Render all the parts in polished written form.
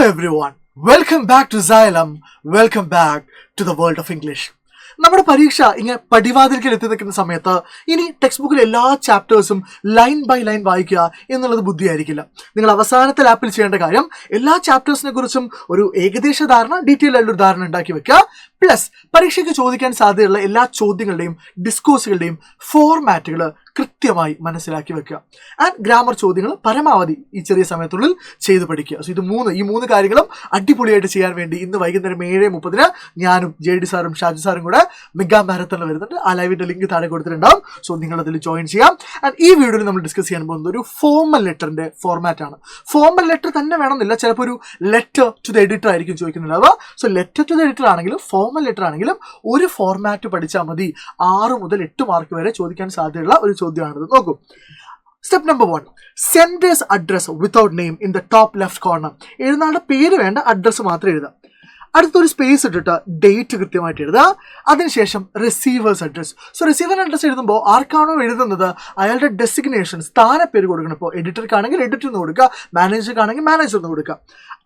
everyone, welcome back to Xylem, welcome back to the world of English. നമ്മുടെ പരീക്ഷ ഇങ്ങനെ പടിവാതിൽക്കൽ എത്തി നിൽക്കുന്ന സമയത്ത് ഇനി ടെക്സ്റ്റ് ബുക്കിലെ എല്ലാ ചാപ്റ്റേഴ്സും ലൈൻ ബൈ ലൈൻ വായിക്കുക എന്നുള്ളത് ബുദ്ധിയായിരിക്കില്ല. നിങ്ങൾ അവസാനത്തെ ലാപ്പിൽ ചെയ്യേണ്ട കാര്യം എല്ലാ ചാപ്റ്റേഴ്സിനെ കുറിച്ചും ഒരു ഏകദേശ ധാരണ, ഡീറ്റെയിൽ ആയിട്ടുള്ള ധാരണ ഉണ്ടാക്കി വെക്കുക. പ്ലസ് പരീക്ഷയ്ക്ക് ചോദിക്കാൻ സാധ്യതയുള്ള എല്ലാ ചോദ്യങ്ങളുടെയും ഡിസ്കോഴ്സുകളുടെയും ഫോർമാറ്റുകൾ കൃത്യമായി മനസ്സിലാക്കി വെക്കുക. ആൻഡ് ഗ്രാമർ ചോദ്യങ്ങൾ പരമാവധി ഈ ചെറിയ സമയത്തുള്ളിൽ ചെയ്ത് പഠിക്കുക. സോ ഈ മൂന്ന് കാര്യങ്ങളും അടിപൊളിയായിട്ട് ചെയ്യാൻ വേണ്ടി ഇന്ന് വൈകുന്നേരം 7:30 ഞാനും JD സാറും ഷാജു സാറും കൂടെ മെഗാ മാരത്തണിൽ വരുന്നുണ്ട്. ആ ലൈവിന്റെ ലിങ്ക് താഴെ കൊടുത്തിട്ടുണ്ടാവും. സോ നിങ്ങൾ അതിൽ ജോയിൻ ചെയ്യാം. ആൻഡ് ഈ വീഡിയോയിൽ നമ്മൾ ഡിസ്കസ് ചെയ്യാൻ പോകുന്നത് ഒരു ഫോർമൽ ലെറ്ററിന്റെ ഫോർമാറ്റ് ആണ്. ഫോർമൽ ലെറ്റർ തന്നെ വേണമെന്നില്ല, ചിലപ്പോൾ ഒരു ലെറ്റർ ടു ദ എഡിറ്റർ ആയിരിക്കും ചോദിക്കുന്നുണ്ടാവുക. So letter to the editor ആണെങ്കിലും ഫോർമൽ ലെറ്റർ ആണെങ്കിലും ഒരു ഫോർമാറ്റ് പഠിച്ചാൽ മതി. 6 മുതൽ 8 മാർക്ക് വരെ ചോദിക്കാൻ സാധ്യതയുള്ള ഒരു ചോദ്യമാണിത്. നോക്കൂ. Step number 1, senders address without name in the top left corner. എഴുതാനുള്ള പേര് വേണ്ട, അഡ്രസ്സ് മാത്രം എഴുതാം. അടുത്തൊരു സ്പേസ് ഇട്ടിട്ട് ഡേറ്റ് കൃത്യമായിട്ട് എഴുതുക. അതിനുശേഷം receivers address. So receiver address എഴുതുമ്പോൾ ആർക്കാണോ എഴുതുന്നത് അയാളുടെ ഡെസിഗ്നേഷൻ, സ്ഥാനപ്പേര് കൊടുക്കണം. ഇപ്പോൾ എഡിറ്റർക്കാണെങ്കിൽ എഡിറ്റർ എന്ന് കൊടുക്കുക, മാനേജർക്കാണെങ്കിൽ മാനേജർ എന്ന് കൊടുക്കുക.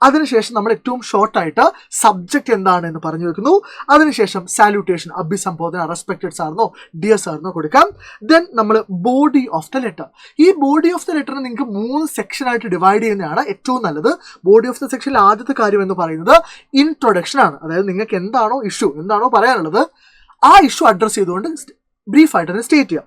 അതിനുശേഷം നമ്മൾ ഏറ്റവും ഷോർട്ടായിട്ട് സബ്ജക്റ്റ് എന്താണെന്ന് പറഞ്ഞു വെക്കുന്നു. അതിനുശേഷം സാല്യൂട്ടേഷൻ, അഭിസംബോധന, റെസ്പെക്റ്റഡ് സാറിനോ ഡിയർ സാറിനോ കൊടുക്കാം. ദെൻ നമ്മൾ ബോഡി ഓഫ് ദ ലെറ്റർ. ഈ ബോഡി ഓഫ് ദ ലെറ്ററിനെ നിങ്ങൾക്ക് 3 സെക്ഷനായിട്ട് ഡിവൈഡ് ചെയ്യുന്നതാണ് ഏറ്റവും നല്ലത്. ബോഡി ഓഫ് ദ സെക്ഷനിൽ ആദ്യത്തെ കാര്യം എന്ന് പറയുന്നത് ഇൻട്രൊഡക്ഷൻ ആണ്. അതായത് നിങ്ങൾക്ക് എന്താണോ ഇഷ്യൂ, എന്താണോ പറയാനുള്ളത്, ആ ഇഷ്യൂ അഡ്രസ് ചെയ്തുകൊണ്ട് ബ്രീഫായിട്ട് തന്നെ സ്റ്റേറ്റ് ചെയ്യാം.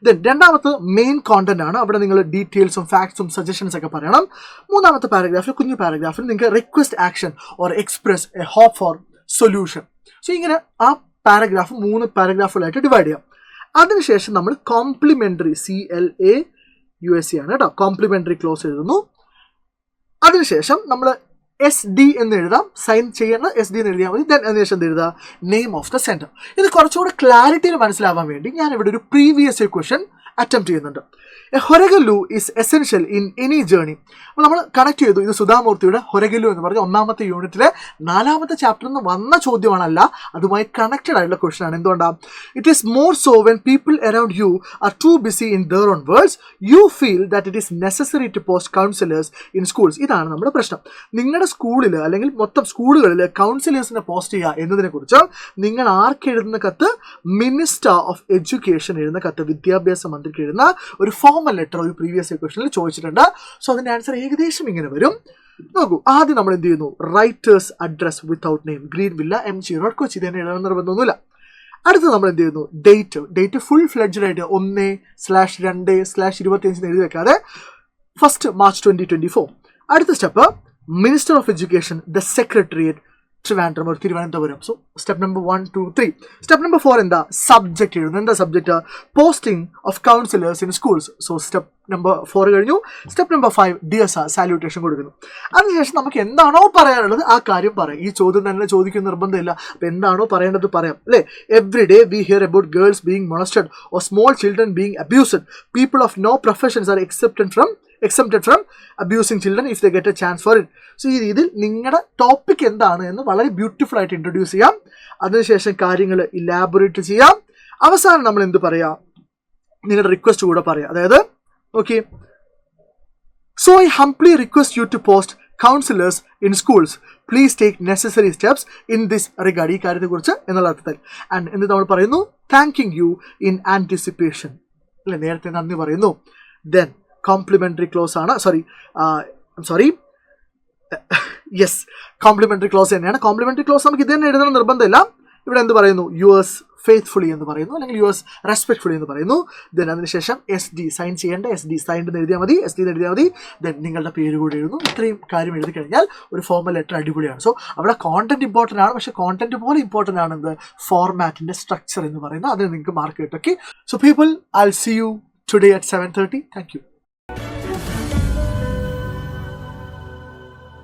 ദെൻ രണ്ടാമത്തെ മെയിൻ കോണ്ടന്റ് ആണ്. അവിടെ നിങ്ങൾ ഡീറ്റെയിൽസും ഫാക്ട്സും സജഷൻസ് ഒക്കെ പറയണം. മൂന്നാമത്തെ പാരഗ്രാഫിൽ, കുഞ്ഞു പാരഗ്രാഫിൽ നിങ്ങൾക്ക് request action or express a hope for solution. So ഇങ്ങനെ ആ പാരഗ്രാഫ് 3 പാരഗ്രാഫുകളായിട്ട് ഡിവൈഡ് ചെയ്യാം. അതിനുശേഷം നമ്മൾ കോംപ്ലിമെന്ററി, CLAUSE ആണ് കേട്ടോ, കോംപ്ലിമെന്ററി ക്ലോസ് എഴുതുന്നു. അതിനുശേഷം നമ്മൾ SD എന്ന് എഴുതാം. സൈൻ ചെയ്യേണ്ട SD എന്ന് എഴുതിയാൽ മതി. ദെൻ അതിനുശേഷം എഴുതുക നെയിം ഓഫ് ദ സെന്റർ. ഇത് കുറച്ചുകൂടെ ക്ലാരിറ്റിയിൽ മനസ്സിലാവാൻ വേണ്ടി ഞാൻ ഇവിടെ ഒരു പ്രീവിയസ് ക്വസ്റ്റ്യൻ അറ്റംപ്റ്റ് ചെയ്യുന്നുണ്ട്. എ ഹൊരഗല്ലു is essential in any journey. അപ്പോൾ നമ്മൾ കണക്ട് ചെയ്തു. ഇത് സുധാമൂർത്തിയുടെ ഹൊരഗല്ലു എന്ന് പറഞ്ഞ 1ാമത്തെ യൂണിറ്റിലെ 4ാമത്തെ ചാപ്റ്ററിൽ നിന്ന് വന്ന ചോദ്യമാണല്ല, അതുമായി കണക്റ്റഡ് ആയിട്ടുള്ള ക്വസ്റ്റൻ ആണ്. എന്തുകൊണ്ടാണ്? It is more so when people around you are too busy in their own words you feel that it is necessary to post counsellors in schools. ഇതാണ് നമ്മുടെ പ്രശ്നം. നിങ്ങളുടെ സ്കൂളിൽ അല്ലെങ്കിൽ മൊത്തം സ്കൂളുകളിൽ കൗൺസിലേഴ്സിനെ പോസ്റ്റ് ചെയ്യുക എന്നതിനെ കുറിച്ച് നിങ്ങൾ ആർക്ക് എഴുതുന്ന കത്ത്? മിനിസ്റ്റർ ഓഫ് എഡ്യൂക്കേഷൻ എഴുതുന്ന കത്ത്, വിദ്യാഭ്യാസ മന്ത്രിക്ക് എഴുതുന്ന ഒരു ഫോർമൽ ലെറ്റർ ഒരു പ്രീവിയസ് ക്വസ്റ്റനിൽ ചോദിച്ചിട്ടുണ്ട്. സോ അതിന്റെ ആൻസർ ഏകദേശം ഇങ്ങനെ വരും. നോക്കൂ, ആദ്യം നമ്മൾ എന്ത് ചെയ്യുന്നു? Writers address without name, green villa, MG road, Kochi. തന്നെ എഴുതാൻ നിർബന്ധമൊന്നുമില്ല. അടുത്ത് നമ്മൾ എന്ത് ചെയ്യുന്നു? ഡേറ്റ് ഫുൾ ഫ്ലെഡ്ജഡ് ആയിട്ട് 1/2/25 എഴുതി വെക്കാതെ 1 March 2024. അടുത്ത step minister of education, the secretariat, Trivandrum or Thiruvananthapuram. So step number 1, 2, 3. Step number 4 എന്താ? സബ്ജക്റ്റ് എഴുതുന്നു. എന്താ subject? Posting of counsellors in schools. So step number 4 കഴിഞ്ഞു. Step number 5 dear sir, salutation കൊടുക്കുന്നു. അതിനുശേഷം നമുക്ക് എന്താണോ പറയാനുള്ളത് ആ കാര്യം പറയാം. ഈ ചോദ്യം തന്നെ ചോദിക്കുന്ന നിർബന്ധമില്ല. അപ്പം എന്താണോ പറയേണ്ടത് പറയാം, അല്ലേ? Every day we here about girls being molested or small children being abused. People of no professions are exempted from abusing children if they get a chance for it. So ഈ രീതിയിൽ നിങ്ങളുടെ ടോപ്പിക് എന്താണ് എന്ന് വളരെ beautiful ആയിട്ട് introduce ചെയ്യാം. അതിനുശേഷം കാര്യങ്ങൾ ഇലാബറേറ്റ് ചെയ്യാം. അവസാനം നമ്മൾ എന്ത് പറയാം? നിങ്ങളുടെ റിക്വസ്റ്റ് കൂടെ പറയാം. അതായത് okay, so I humbly request you to post counsellors in schools. Please take necessary steps in this regard. ഈ കാര്യത്തെക്കുറിച്ച് എന്നുള്ള അർത്ഥത്തിൽ. ആൻഡ് എന്ത് നമ്മൾ പറയുന്നു? താങ്കിങ് യു ഇൻ ആൻറ്റിസിപ്പേഷൻ, അല്ലെ? നേരത്തെ നന്ദി പറയുന്നു. ദെൻ കോംപ്ലിമെന്ററി ക്ലോസ് ആണ്. യെസ്, കോംപ്ലിമെന്ററി ക്ലോസ് തന്നെയാണ്. കോംപ്ലിമെന്ററി ക്ലോസ് നമുക്ക് ഇത് തന്നെ എഴുതണം നിർബന്ധമില്ല. ഇവിടെ എന്ത് പറയുന്നു? യുവേഴ്സ് ഫെയ്ത്ത്ഫുള്ളി എന്ന് പറയുന്നു, അല്ലെങ്കിൽ യുവേഴ്സ് റെസ്പെക്ട്ഫുള്ളി എന്ന് പറയുന്നു. ദെൻ അതിനുശേഷം SD, സൈൻ ചെയ്യേണ്ട SD സൈൻഡ് എന്ന് എഴുതിയാൽ മതി, SD എന്ന് എഴുതിയാൽ മതി. ദെൻ നിങ്ങളുടെ പേര് കൂടി എഴുതുന്നു. ഇത്രയും കാര്യം എഴുതി കഴിഞ്ഞാൽ ഒരു ഫോർമൽ ലെറ്റർ അടിപൊളിയാണ്. സോ അവിടെ കോണ്ടന്റ് ഇമ്പോർട്ടൻ്റ് ആണ്, പക്ഷേ കോണ്ടന്റ് പോലെ ഇമ്പോർട്ടൻ്റ് ആണ് എന്ത്? ഫോർമാറ്റിന്റെ സ്ട്രക്ചർ എന്ന് പറയുന്നത്. അതിന് നിങ്ങൾക്ക് മാർക്ക് കിട്ടും. Okay, so people, I will see you today at 7:30. Thank you.